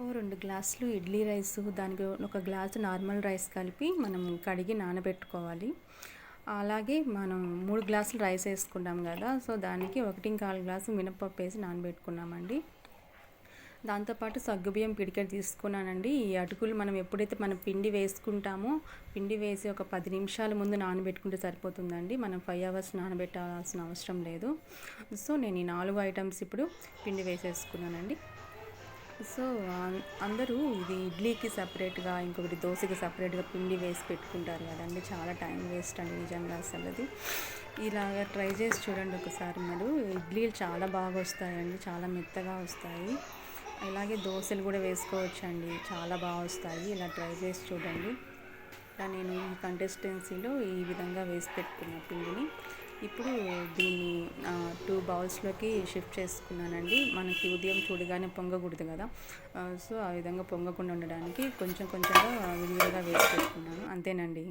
ఓ 2 గ్లాసులు ఇడ్లీ రైసు, దానికి ఒక గ్లాసు నార్మల్ రైస్ కలిపి మనం కడిగి నానబెట్టుకోవాలి. అలాగే మనం 3 గ్లాసులు రైస్ వేసుకున్నాం కదా, సో దానికి 1.25 గ్లాసు మినపప్పు వేసి నానబెట్టుకున్నామండి. దాంతోపాటు సగ్గుబియ్యం పిడికెడు తీసుకున్నానండి. ఈ అటుకులు మనం ఎప్పుడైతే మనం పిండి వేసుకుంటామో, పిండి వేసి ఒక 10 నిమిషాల ముందు నానబెట్టుకుంటే సరిపోతుందండి. మనం 5 అవర్స్ నానబెట్టాల్సిన అవసరం లేదు. సో నేను ఈ 4 ఐటమ్స్ ఇప్పుడు పిండి వేసేసుకున్నానండి. సో అందరూ ఇది ఇడ్లీకి సపరేట్గా, ఇంకొకటి దోశకి సపరేట్గా పిండి వేసి పెట్టుకుంటారు కదండి. చాలా టైం వేస్ట్ అండి నిజంగా. అసలు అది ఇలాగ ట్రై చేసి చూడండి ఒకసారి. మీరు ఇడ్లీలు చాలా బాగా వస్తాయండి, చాలా మెత్తగా వస్తాయి. అలాగే దోశలు కూడా వేసుకోవచ్చండి, చాలా బాగా వస్తాయి. ఇలా ట్రై చేసి చూడండి. ఇలా నేను ఈ కన్సిస్టెన్సీలో ఈ విధంగా వేసి పెట్టుకున్న పిండిని ఇప్పుడు దీన్ని 2 బౌల్స్లోకి షిఫ్ట్ చేసుకున్నానండి. మనకి ఉదయం చూడగానే పొంగకూడదు కదా, సో ఆ విధంగా పొంగకుండా ఉండడానికి కొంచెం కొంచెంగా విడివిడిగా వేసి పెట్టుకున్నాను. అంతేనండి.